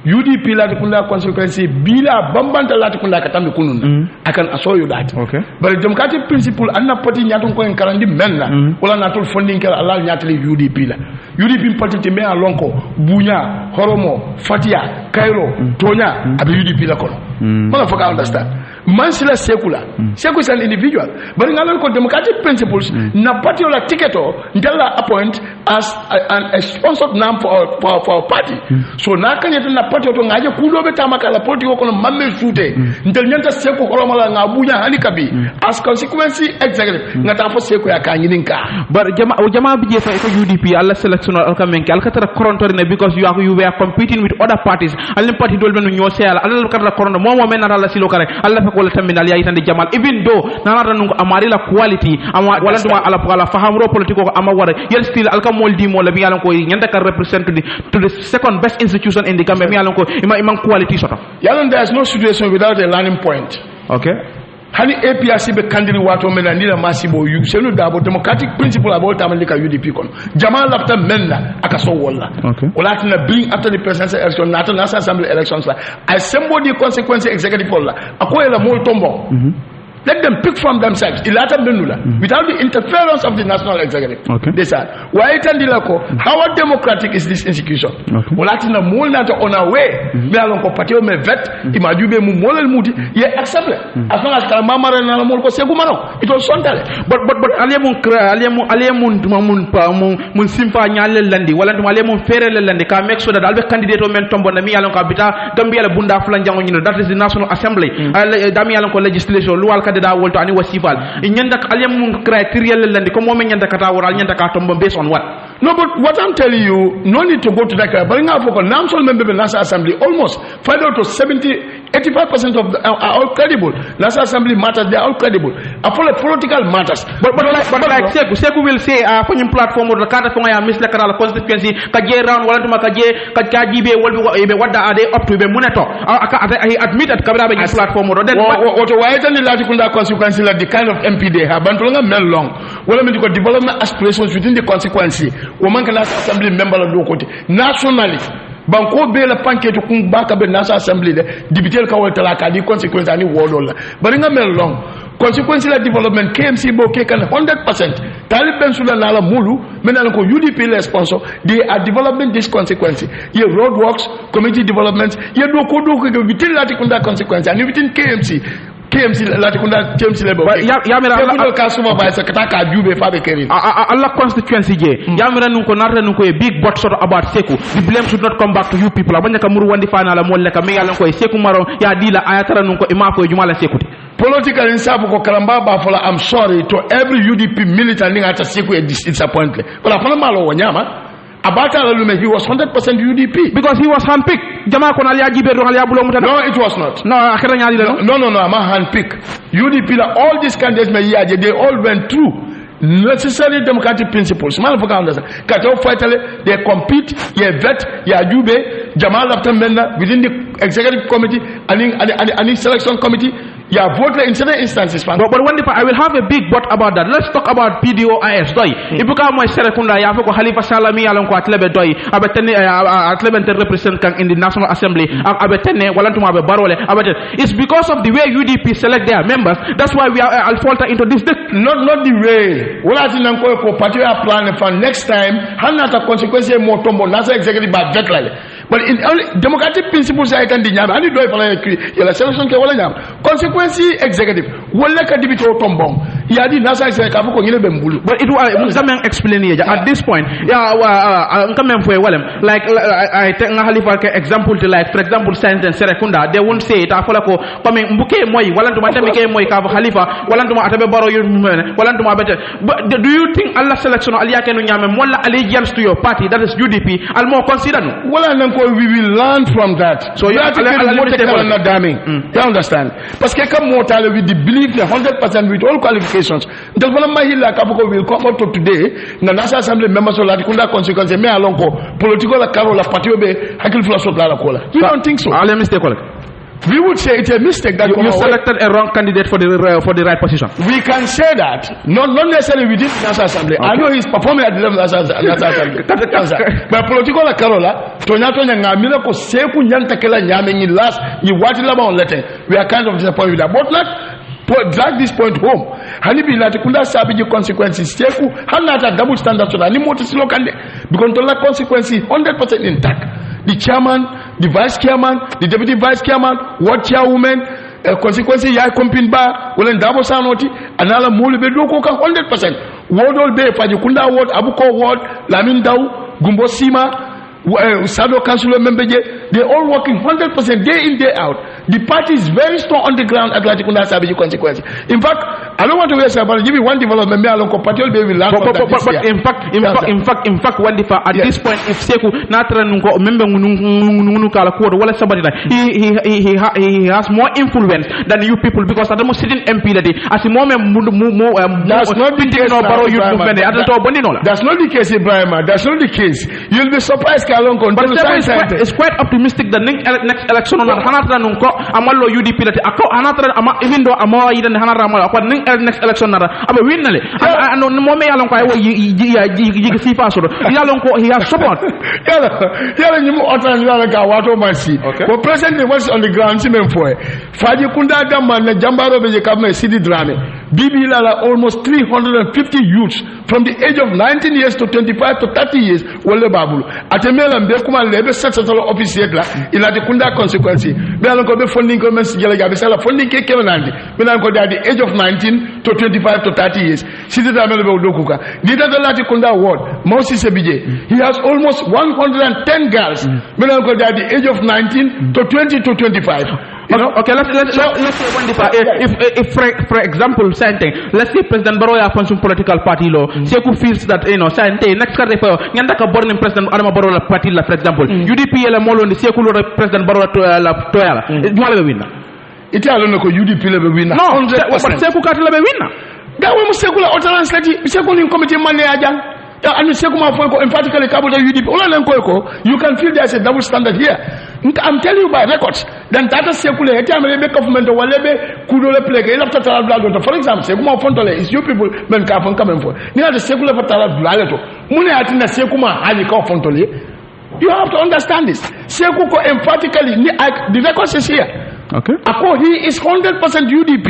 UDP lati kunda consequence bila bambanta lati kunda katambi kunun I can assure you that okay but the democratic principle anna party nyaton ko en karandi menna wala natul funding kala Allah nyatali UDP la UDP party me alonko bunya horomo fatia Cairo tonya abi UDP la kono mala foka understand man sila Seku is an individual but ngalon ko democratic principles na party la ticket ndella appoint as a sponsored name for party so na kanyeta na party to ngaje kudobe tamaka la party ko no mamme shoote ndel nyanta Seku ko mala ngabunya hanikabi as consequence executive ngata fo Seku ya kanyininka but jama bi jefa ko UDP alla selection al kamenke al katara korontorine because you were competing with other parties al party dol ben ñoo seyala al katara koronto momo men na la silo kare alla ko la terminal ya itande jamal even though nanata nungo amari la quality ama wala duma ala fahamro politiko ko ama wara yel still alka moldi mo la bi yalan ko nyanda ka represent to the second best institution in the Gambia mi yalan ko imam quality soto yalan there is no situation without a learning point okay hani APRC be kandiri wato mena ni la masibo yu senu dabo democratic principle about tamalika UDP kon jama lafta menna aka so wala wala tina bring after the presidential election national assembly elections la I somebody consequence executive la akoy la mol tombo let them pick from themselves ilata menula without the interference of the national executive they said why itandila ko how democratic is this institution wala tina mol nata on our way me alon ko patio me vet imajube mu molal muti ye accept as long as kala mamara na mol ko segu mano it was sontale but mun simpa nyale landi wala dum aliamun ferele landi ka make sure that albe candidate o men tombo na mi alon ko bita gambia la bunda fula jango nyino that is the national assembly dami alon ko legislation luwal da wolto ani wasifal nyanda aliamun criteria landi ko mo men nyanda kata woral nyanda ka tombo based on what no but what I'm telling you no need to go to that but nga foko national member of national assembly almost 5 to 85% of are all credible national assembly matters they are all credible for political matters but like Seku will say for your platform or the card for ya misle kala constituency ka je round wala tuma ka je ka jibe be wadda ade up to be muneto he admitted kabra be platform or then what why tan lati kunda consequence la the kind of MP they have bantu nga mel long wala mi ko development aspirations within the consequence o man kana assembly member la do côté nationally banko be la pankete kun baka be national assembly de député ka wol talaka di consequence ani wodol la bari nga mel long consequence la development KMC bo ke kan 100% talib ben sula la mulu menal ko UDP le sponsor they are developing this consequence ye road works community development ye do ko vitil la tikunda consequence ani within KMC la tikunda KMC le bo yamira Allah ka supervisor kataka jube fa be kerin Allah constituency je yamira nun ko narta nun ko a big but sort about Seku the blame should not come back to you people abanya ka muru wandi fana la molle ka mi yalla ko Seku maro ya dila ayatara nun ko ima ko jumala Seku political insabu ko karamba ba fola I'm sorry to every UDP militant ninga ata Seku disappointed wala fana malo wanyama Abata Lalume, he was 100% UDP. Because he was handpicked. No, it was not. No, I'm a handpicked. UDP, all these candidates, they all went through necessary democratic principles. They compete, vet, Jamal Laptan Menda within the executive committee and the selection committee. Yeah, vote in certain instances. But one day I will have a big but about that. Let's talk about PDOIS doi. If you come my Serekunda, you have Khalifa Salami along with Atlebe doi. Abatene Atlebe represent in the National Assembly. Abatene Walantuma Barole. It's because of the way UDP select their members. That's why we are I'll falter into this. Not the way. What I think for particular plan for next time. Hanata consequence more tombo national executive by deadline. But in democratic principles, I can deny. I need to for the selection. Consequence executive wala ka dibito tombong ya di nasa executive ko ngile bembulu but it was explain here at this point come for walem like I take Khalifa example to like for example sentence Serekunda they won't say it afola ko comme mbuke moy wala nduma tamike moy ka Khalifa wala nduma atabe baro yu wala nduma bete but do you think Allah selection aliya kenu nyame wala allegiance to your party that is UDP al mo consider no wala nanko we will learn from that so you understand parce que comme mortal with the belief 100% with all qualifications development mahila kabuko will come out today na national assembly members of la kunda consequence me alonko political carola party be hakil philosophe la kola you don't think so ale mistake we would say it's a mistake that you selected a wrong candidate for the right position. We can say that, not necessarily within the National Assembly. Okay. I know he's performing at the level of the National Assembly. But political Karola, Tonya Ngamila ko seku nyanta kela nyame ni last ni wati laba on letter. We are kind of disappointed with that. But not drag this point home. Hani bi lati kunda sabi the consequences. Seku hanata double standard so that ni moti silo kande. Because the consequences 100% intact. The chairman, the vice chairman, the deputy vice chairman, ward chairwoman, consequences ya compin ba, wala ndabo sanoti, anala mulu be do ko 100%. Ward all be Fajikunda ward, Abuko ward, Lamin Daw, Gumbo Sima, Sado council member, they all working 100% day in day out. The party is very strong on the ground at Latikunda Sabiji consequences. In fact, I don't want to waste about give me one development. Me alone party will be will learn from that. But in fact, one at this point, if Seku Natra Nunko member Nunukala Kuoto, well somebody that he has more influence than you people because I don't sitting MP that as a moment that's not the case. That's not the case, Ibrahim. That's not the case. You'll be surprised. But it's quite up to optimistic the next election on hanatra nun ko amallo UDP lati ako hanatra ama even though ama yidande hanatra amal ko next election nara abe winnale no mo me yalon ko ay yi sifa so yalon ko he has support yala nyimu otan yala ka wato masi ko president was on the ground simen foe faji kunda dama na jambaro be kam Sidi Drame bibi lala almost 350 youths from the age of 19 years to 25 to 30 years wole babulu atemela mbe kuma lebe secretary office yedla ila de kunda consequence be alon ko be funding ko men jela gabe sala funding ke kemelandi be nan ko at the age of 19 to 25 to 30 years Sidi Drame be dokuka dita de lati kunda ward Moses Sebije he has almost 110 girls be nan ko at the age of 19 to 20 to 25. Okay, let's say one if for example something let's say President Barrow upon some political party law Seku feels that something next card for nyanda ka born President Adama Barrow party la for example UDP la molo ni Seku lo President Barrow la toyala dwala be winna ite alone ko UDP la be winna no but Seku ka la be winna gawe mo Seku la autorance lati Seku ni committee man ya jang and Seku ma fo ko in particular ka UDP ola len ko you can feel there's a double standard here. I'm telling you by records. Then that is circular. Every time they government or whatever could only play. For example, Sekuma Fontole is you people men come for. You have the secular for Talato. Mune atina Sekuma Hanika Fontole. You have to understand this. Sekuko emphatically the records is here. Okay. Ako he is 100% UDP.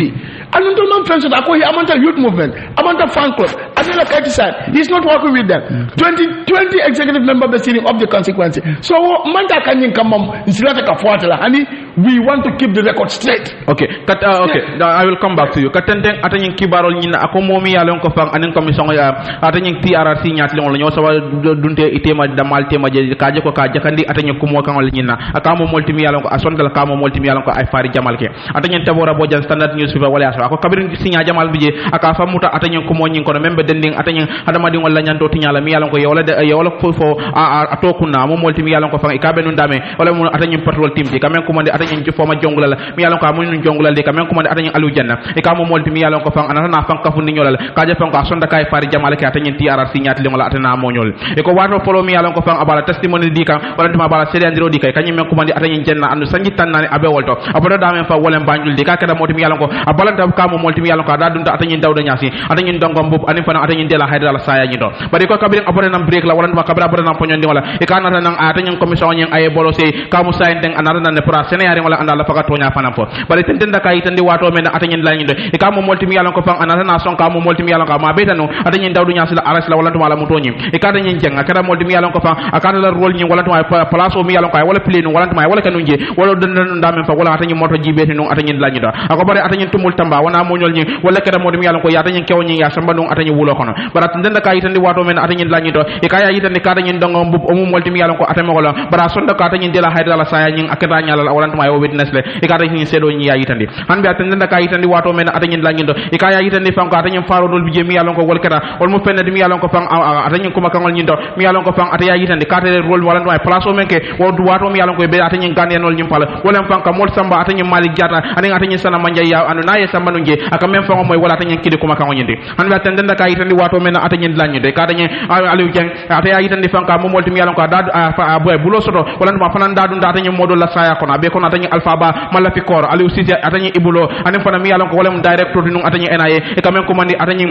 And until man friends with Ako he amount of youth movement, amount of fan club. Adela Kaitisad, he's not working with them. 20 executive members sitting of the consequences. So Manta Kanyin Kamam is like a Fuatela, honey. We want to keep the record straight. Okay. Okay. I will come back to you. Katendeng atanyin kibarol nyina akomomi alon ko fang anen commission ya atanyin TRRC nyat lon nyo sawa dunte itema damal tema je kaje ko kaje kandi atanyin kumo kan nyina akamo multimi alon ko asondal kamo multimi alon ko ay fari jamal ke atanyin tabora bojan standard news fifa wala so ko kabirin sinya jamal bije aka famuta atanyin kumo nyin ko membe dending atanyin adama di wala nyanto tinyala mi alon ko yola fo atokuna mo multimi alon ko fang ikabe nun dame wala mo atanyin patrol team di kamen ko atanyin ci foma jongula la mi yalon ko amun jongula de kamen ko atanyin alu janna e kamo molti mi yalon ko fang anana fang kafu ni nyolal kaje fang ko sonda kay fari jamal ke atanyin TRRC nyati ngola atana mo nyol e ko wato polo mi yalon ko fang abala testimony di kan wala tuma bala sede andiro di kay kanyum ko atanyin janna andu sangi tanani abe wolto abodo dame fa wolen banjul di ka kada moti mi yalon ko abala tam kamo molti mi yalon ko da dunta atanyin dawda nyasi atanyin dongom bub ani fana atanyin dela haydala saya nyi do bari ko kabir abode nam break la wala tuma kabra abode nam ponyon di wala e kanata nan atanyin commission nyen ay bolo se kamo saynteng anara nan ne pra senayari wala andala faka tonya fana fo bari tenten da kay tandi wato men atanyin la nyi do e kamo molti mi yalon ko fang anata na son kamo molti mi yalon ko ma betano atanyin dawdu nyasi la aras la wala tuma la mutonyi e kada nyen jeng akada molti mi yalon ko fang akada la role nyi wala tuma place o mi yalon ko wala play no wala tuma wala kanunje wala den ndamen fa wala atanyin moto jibeti no atanyin la nyi do ako bari atanyin tumul tamba wana mo nyol nyi wala kada molti mi yalon ko ya atanyin kew nyi ya samba no atanyin wulo kono bara tenten da kay tandi wato men atanyin la nyi do e kaya yitande kada nyin dongo mbub o mu molti mi yalon ko atamo ko bara sonda ko atanyin dela hayda la saya nyi akada nyala wala tuma yo witness le e kada nyi sedo nyi ya yitandi han bi atenden da kay tandi wato men atanyin la nyi do e kaya yitande fam ko atanyin faro dol bije mi yalon ko wol kada wol mu fenne mi yalon ko fam atanyin kuma kangol nyi do mi yalon ko fam ataya yitande kate role wala tuma place o men ke wodu wato mi yalon ko be atanyin gande nol nyim pala wala fam ka mol samba atanyin malik jata anin atanyin sana manja ya anu naye samba nunje aka men fam moy wala atanyin kidi kuma kangol nyinde han bi atenden da kay tandi wato men atanyin la nyi do ka atanyin aliou jeng ataya yitande fam ka mo molti mi yalon ko da boy bulo soto wala tuma fanan da dun da atanyin modol la saya kono be kono atanyin alpha ba mala fi kor aliou sisi atanyin ibulo anin fana mi yalon ko wala mun director dinu atanyin NIA e kamen ko mandi atanyin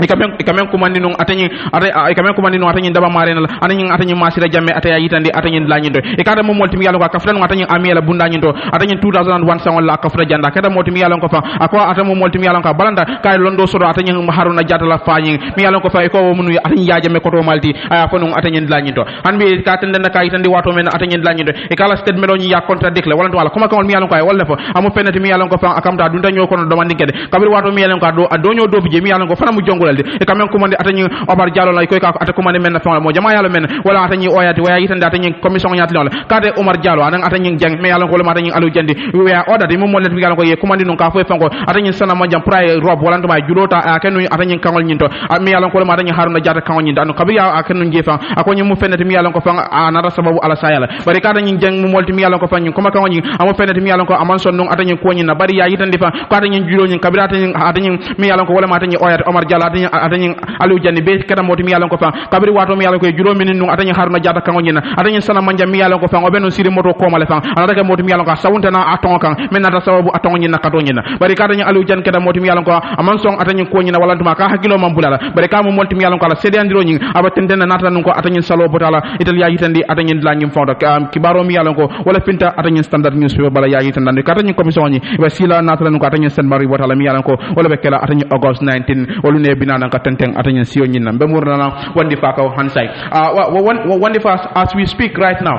e kamen ko mandi nun atanyin e kamen ko mandi nun atanyin daba marena atanyin masira jamme ataya yitande atanyin la nyi do e kada mo molti mi yalon ko ka fran atanyin amiela bunda nyi do atanyin 2001 sawon la ka fra janda kada molti mi yalon ko fa akwa atamo molti mi yalon ko balanda kay londo soro atanyin haruna jatala fayin mi yalon ko fa e ko munu atanyin yaajame ko to malti aya fonu atanyin la nyi do hanbe ka tande na kay tande wato men atanyin la nyi do e kala sted melo nyi ya contradict le wala to wala kuma kan mi yalon ko ay wala fo amu fenati mi yalon ko fa akamta dunda nyo ko no do mandi kede kabir wato mi yalon ko do nyo do bije mi yalon ko fana mu jongolalde e kamen ko mandi atanyin obar diallo lay koy ka ata ko mandi men na fa mo jama yalo men wala atanyin oyati waya yitande atanyin commission nyati lon kade Omar Diallo anan atanyin jeng mi yalon ko ma atanyin alu jandi we order di mo molet mi yalon ko ye ko mandi non ka fo fango atanyin sana mo jam pray rob wala to ma julota akenu atanyin kangol nyinto mi yalon ko ma atanyin haruna jata kangol nyinto anu kabir ya akenu jefa akonyi mu fenati mi yalon ko fa anara sababu ala sayala bari kada nyin jeng mu molti mi yalon ko fa nyin ko ma kangol nyi nyi amo fenati mi yalon ko aman son non atanyi ko nyi na bari ya yitande fa ko atanyi julo nyi kabira atanyi mi yalon ko wala ma atanyi oyat Omar Diallo atanyi Aliou Diagne be kada moti mi yalon ko fa kabiri wato mi yalon ko julo min non atanyi harna jata kan nyi na atanyi sana manja mi yalon ko fa o beno siri moto ko male fa anata moti mi yalon ko sawunta na aton kan men na sababu aton nyi na kato nyi na bari kada nyi Aliou Diagne kada moti mi yalon ko aman son atanyi ko nyi na wala tuma ka hakilo mam bulala bari ka mo molti mi yalon ko ala sede andiro nyi aba tendena nata non ko atanyi salo botala italia yitandi atanyi la nyi fondo kibaro mi yalon ko wala finta atanyi standard newspaper bala ya yitandi atanyi commission nyi wa sila nata non ko atanyi sen mari botala mi yalon ko wala be kala atanyi August 19 wala ne binana ka tenteng atanyi siyo nyi na be murna wandi fa ka hansai wandi fa as we speak right now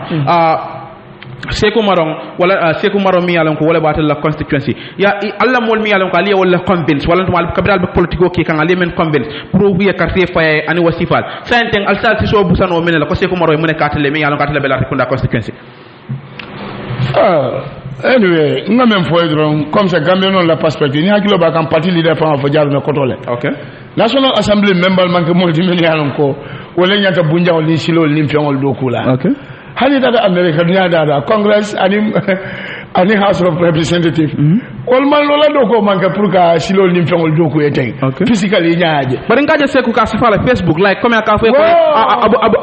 Sekou Marong mi yalon ko wala batal la constituency ya alla mol mi yalon ko ali wala convince wala to capital be politico ki kan ali men convince pour wiya carte faye ani wasifal sainteng al sal so busano men la ko Sekou Marong mun katale mi yalon katale be la kunda constituency anyway nga même foy dron comme ça Gambia non la perspective ni hakilo ba kan parti leader fa fo jaru na kotole okay National Assembly member man ko mo di men yalon ko wala nyata bunja ni silo lim fiongol do kula okay hani dada America dunya dada Congress ani House of Representative wal man lola do ko manka pour ka silo lim fengol do ko yeten physically nyaaje bari ngaje Sekou ka safala Facebook like comme ka fe ko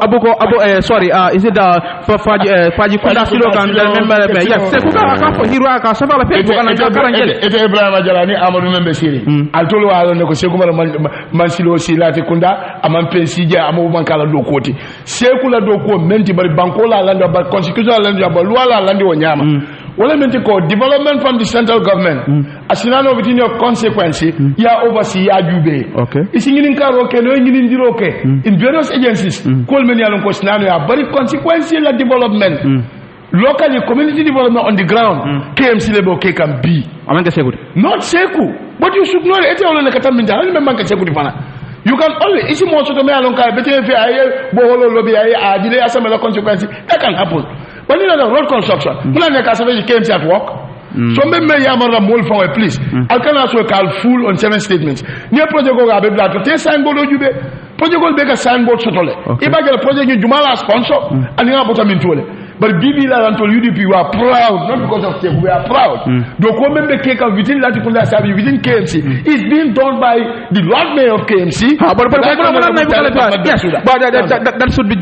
abu sorry is it faji kunda silo kan member yes Sekou ka fo hiro ka safala Facebook ana jakara ngel ete Ibrahima Jalani Amadou Membe Siri al tolo walo ne ko Sekou man silo silati kunda amam pensija amu bankala do koti Sekou la do ko menti bari banko la lando ba constitution la lando ba loi la lando nyama wala menti ko development from the central government asinano within your consequence ya oversee ya jube isi ngini karo ke no ngini ndiro ke in various agencies call men yalon ko sinano ya bari consequence la development locally community development on the ground KMC lebo ke can be amanka Sekou not Sekou but you should know it all na kataminda hali memanga Sekou difana you can only isi mo so to me alon ka bete fe aye bo holo lobi aye adile asama la consequence that can happen. But you know the road construction, came at work. So maybe Yamara Mol for a please. I can also call full on 7 statements. Near project go to take signboard you be project go make a signboard sotole. If I get a project you Jumala sponsor and you have put them into it. But BB and UDP we are proud, not because of Sekou, we are proud. The comment the cake within Latikunda Sabi, within KMC, is being done by the Lord Mayor of KMC. But yes, but that should be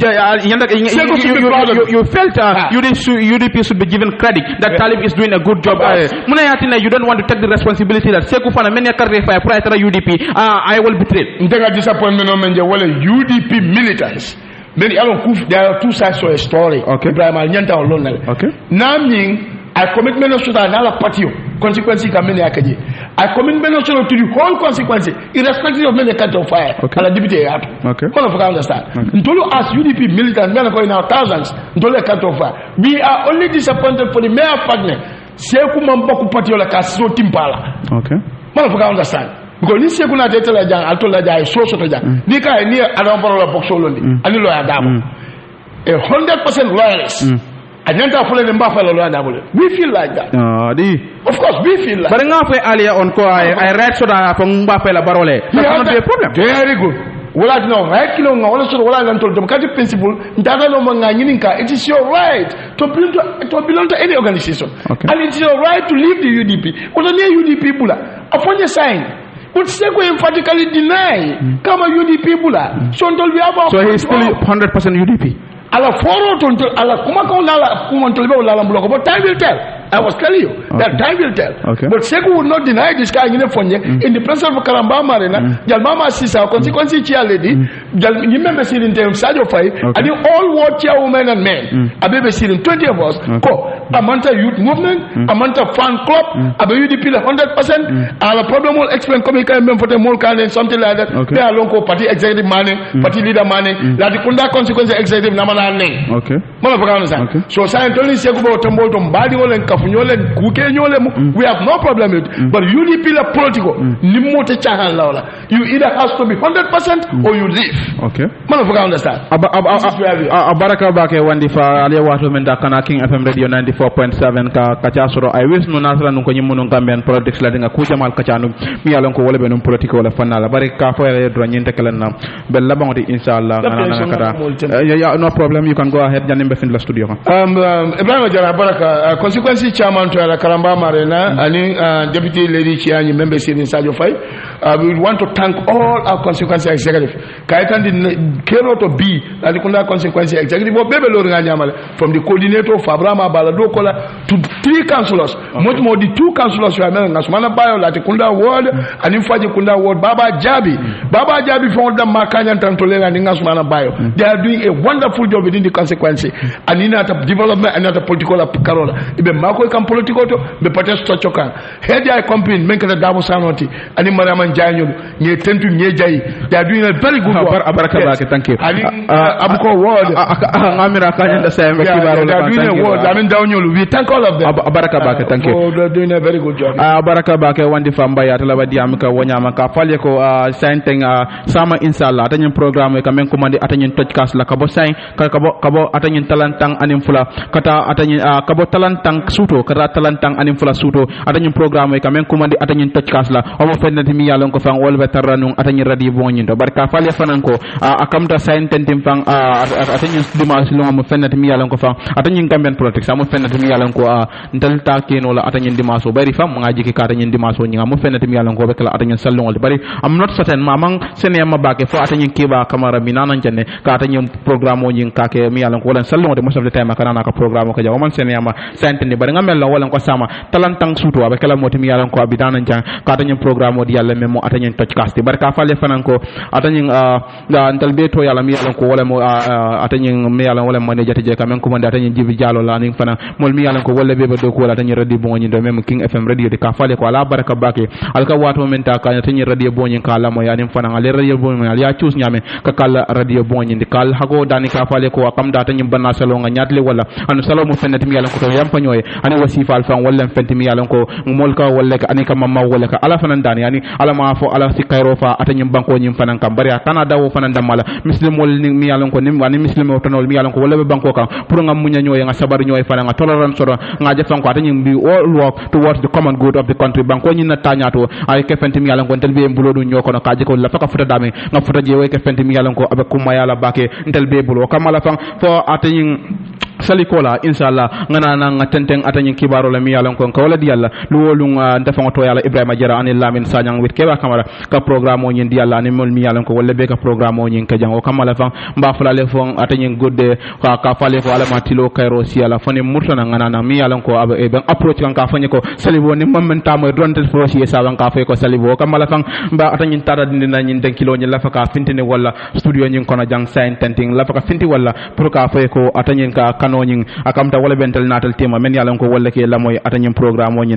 you felt UDP should be given credit that Talib is doing a good job. You don't want to take the responsibility that Sekou Fana many career for UDP. I will betray. Disappointment on UDP militants. Then there are two sides to a story. Okay. Okay. Naming I commitment to another party. Consequences can many akaji. I commitment to the whole consequences, irrespective of many kind of fire. Okay. And deputy okay. All of us understand. Ntolu as UDP militants, men are going now thousands. Ntolu kind of fire. We are only disappointed for the mayor partner. Sekou Mamboku party ola kaso timpala. Okay. All of us understand. Because ni Sekou na tete la jang alto la jang so to jang ni ka ni adam poro la boxo londi ani lo ya dabo 100% loyalist anyanta fole ne mba fa lo ya dabo we feel like that of course we feel like but nga fe alia on ko I read so da fa mba fa la barole that's not a problem very good wala no right kilo nga wala so wala lan to democratic principle ndaga no nga nyininka it is your right to belong to any organization and it is your right to leave the UDP wala ne UDP bula afonye sign. But Sekou emphatically deny kama UDP bula. So he is still 100% UDP. Ala foro to ala kuma ko lala kuma to lebe lala mbuloko, but time will tell. I was telling you that time will tell. Okay. But Sekou would not deny this guy in the presence of Karamba Marina, Jalmama Sisa, consequently chair lady, you remember seeing them Sadio Fai, and you all war chairwomen and men. I be seeing 20 of us, Amanta Youth Movement, Amanta Fan Club, Abe UDP 100%, and the problem will explain Komika and for the Molkan and something like that. They are local party executive money, party leader money, Latikunda consequence executive Namana name. Okay. So Scientology Sekou Tombo Tombadi and we have no problem with it. But UDP la political, you either has to be 100% or you leave. Okay. Man of understand. Baraka Bake Wandifa Aliya Watu Menda Kana King FM Radio 95.9 94.7 ka kacha soro I wish no nasra no ko nyimuno Gambian politics la dinga ku jamal kacha no mi yalon ko wala be no politique wala fanala bari ka fo yele do nyinte kelen na be labangoti inshallah no problem you can go ahead janim be fin la studio Ibrahim Jara baraka consequence chairman to la Karamba Marina ani deputy lady chiani member in Sadio Fai we want to thank all our consequence executive kaitan di kero to be ali kunda consequence executive bo bebe lo nga nyamale from the coordinator Fabrama Balado Kola to 3 councillors much more the 2 councillors were men ngasmana bayo lati kunda ward ani faji kunda ward Baba Jabi from the Makanya Tantolela and ngasmana bayo they are doing a wonderful job within the consequence and in at development and at political carola ibe mako kan political to be pates to chokan head I company menka dabo sanoti ani marama janyo nye tentu nye jai they are doing a very good work baraka bake thank you abuko ward ngamira kanya da same kibaro they are doing a word I mean down we thank all of them baraka bake thank you they are doing a very good job baraka bake wandi famba ya tala badi amka wonyama ka fale ko sainteng sama inshallah atanyen programme ka men commande atanyen podcast la kabo sain kabo atanyen talantang anim fula kata atanyen kabo talantang suto kata talantang anim fula suto atanyen programme ka men commande atanyen podcast la o mo fennati mi yalon ko fan wolbe tarranung atanyen radio bonyindo barka fale fanan ko akamta saintentim fan atanyen dimanche lo mo fennati mi yalon ko fan atanyen Gambian politics mo fennati mi yalon ko ndalta keno la atanyen dimanche bari fam ngaji ki atanyen dimanche nyinga mo fennati mi yalon ko be kala atanyen sallon bari I'm not certain mamang sene ma bake fo atanyen kiba kamara minanan janne ka atanyen programme o nyin ka ke mi yalon ko wala sallon de most of the time kana ka programme ko jaw man sene ma sainteni bari ngamel la wala ko sama talantang suto be kala moti mi yalon ko abidanan jang ka atanyen programme o di yalla memo atanyen touchcast barka fale fanan ko atanyen ga ntal be to yalla mi yalon ko wala mo atanyen mi yalon wala mane jati je kamen ko mande atanyen jibi jalo la ning fana mol mi yalon ko wala be do ko wala atanyen radio bon nyi do mem King FM radio de ka fale ko ala baraka bake alka wato men ta ka atanyen radio bon nyi kala mo yanim fana ale radio bon nyi ya choose nyame ka kala radio bon nyi kal hago dani ka fale ko akam da atanyen banna salo nga nyatle wala anu salo mo fenati mi yalon ko to yam fanyoy ani wasifa al fan wala fenti mi yalon ko mol ka wala ka ani ka mamma wala ka ala fanan dani ani ala ma fo ala sikayro fa atanyen banko nyi fanan kam bari kana dawo fanan damala muslim wol ni mi yalon ko nim wani muslim o tonol mi yalon ko wala be banko kam pour ngam munya nyoy nga sabar nyoy fanan nga tolerance soro nga jefan ko atanyen bi all work towards the common good of the country banko nyi na tanyato ay ke fenti mi yalon ko tel be bulo du nyoko no kaje ko la faka futa dame nga futa je we ke fenti mi yalon ko abe kuma yala bake ntel be bulo kamala fan fo atanyen salikola inshallah ngana na ngatenteng atanyen kibaro la mi yalon ko wala di yalla lu wolung ndafa to yalla Ibrahima Jara ani Lamin Sanyang wit keba kamara ka programme o nyin di yalla ani mol mi yalon ko wala be ka programme o nyin ka jango kamala fan mba fulale fon atanyen godde ka fale ko ala matilo kayro si yalla fone murtana ngana na mi yalon ko abe ben approach kan ka fanye ko salibo ni mommen tamo donte projet sa wan ka fay ko salibo kamala fan mba atanyen tada dindina nyin den kilo nyin lafa ka fintine wala studio nyin kono jang sain tenting lafa ka finti wala pour ka fay ko atanyen ka kano nyin akamta wala bentel natal tema men yalon ko wala ke la moy atanyen programme o nyin